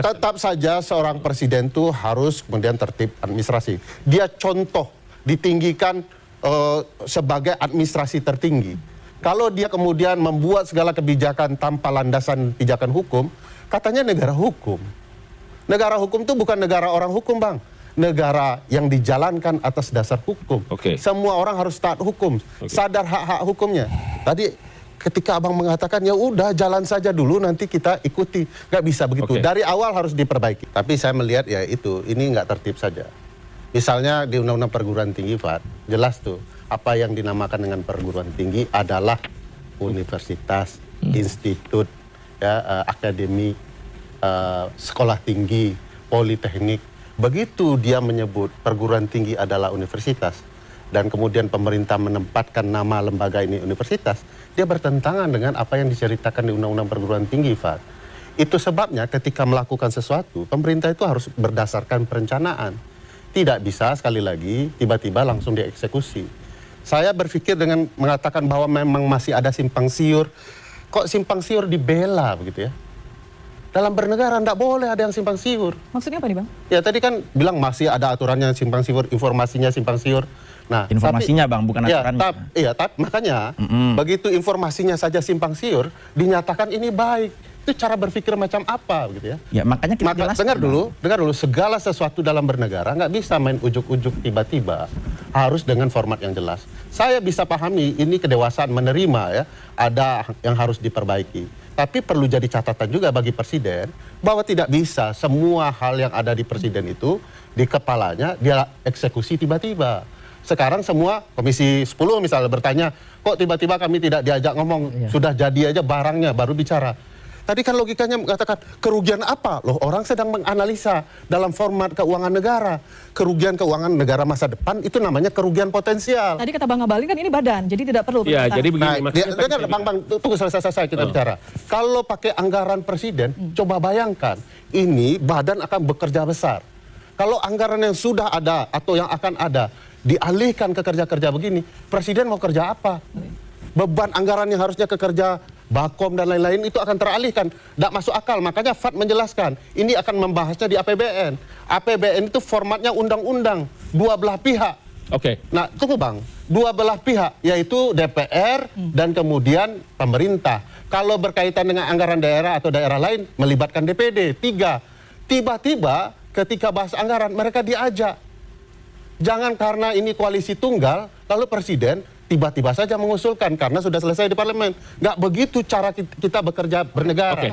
Tetap saja seorang presiden itu harus kemudian tertib administrasi. Dia contoh ditinggikan sebagai administrasi tertinggi. Kalau dia kemudian membuat segala kebijakan tanpa landasan pijakan hukum, katanya negara hukum. Negara hukum itu bukan negara orang hukum, Bang. Negara yang dijalankan atas dasar hukum. Semua orang harus taat hukum, sadar hak-hak hukumnya. Tadi ketika Abang mengatakan ya udah jalan saja dulu nanti kita ikuti, nggak bisa begitu. Dari awal harus diperbaiki. Tapi saya melihat ya itu, ini nggak tertib saja. Misalnya di Undang-Undang Perguruan Tinggi, Pak, jelas tuh apa yang dinamakan dengan perguruan tinggi adalah universitas, institut, ya, akademi, sekolah tinggi, politeknik. Begitu dia menyebut perguruan tinggi adalah universitas dan kemudian pemerintah menempatkan nama lembaga ini universitas, dia bertentangan dengan apa yang diceritakan di Undang-Undang Perguruan Tinggi, Pak. Itu sebabnya ketika melakukan sesuatu, pemerintah itu harus berdasarkan perencanaan. Tidak bisa sekali lagi tiba-tiba langsung dieksekusi. Saya berpikir dengan mengatakan bahwa memang masih ada simpang siur. Kok simpang siur dibela begitu ya? Dalam bernegara tidak boleh ada yang simpang siur. Maksudnya apa nih, Bang? Ya tadi kan bilang masih ada aturannya simpang siur, informasinya simpang siur. Nah, informasinya Bang, bukan aturannya. Tapi makanya begitu informasinya saja simpang siur, dinyatakan ini baik. Itu cara berpikir macam apa gitu ya? Ya makanya kita jelaskan. Dengar dulu, segala sesuatu dalam bernegara nggak bisa main ujuk-ujuk tiba-tiba, harus dengan format yang jelas. Saya bisa pahami ini kedewasaan menerima ya, ada yang harus diperbaiki. Tapi perlu jadi catatan juga bagi presiden bahwa tidak bisa semua hal yang ada di presiden itu di kepalanya dia eksekusi tiba-tiba. Sekarang semua Komisi 10 misalnya bertanya, kok tiba-tiba kami tidak diajak ngomong, sudah jadi aja barangnya baru bicara. Tadi kan logikanya mengatakan kerugian apa? Loh, orang sedang menganalisa dalam format keuangan negara. Kerugian keuangan negara masa depan itu namanya kerugian potensial. Tadi kata Bang Ngabalin kan ini badan, jadi tidak perlu. Ya, jadi begini. Bang, tunggu selesai kita bicara. Kalau pakai anggaran presiden, coba bayangkan, ini badan akan bekerja besar. Kalau anggaran yang sudah ada atau yang akan ada, dialihkan ke kerja-kerja begini, presiden mau kerja apa? Beban anggaran yang harusnya ke kerja Bakom dan lain-lain itu akan teralihkan. Tidak masuk akal, makanya FAT menjelaskan ini akan membahasnya di APBN. APBN itu formatnya undang-undang, dua belah pihak. Nah tunggu Bang, dua belah pihak yaitu DPR dan kemudian pemerintah. Kalau berkaitan dengan anggaran daerah atau daerah lain melibatkan DPD. Tiba-tiba ketika bahas anggaran mereka diajak. Jangan karena ini koalisi tunggal lalu presiden tiba-tiba saja mengusulkan karena sudah selesai di parlemen. Nggak begitu cara kita bekerja bernegara.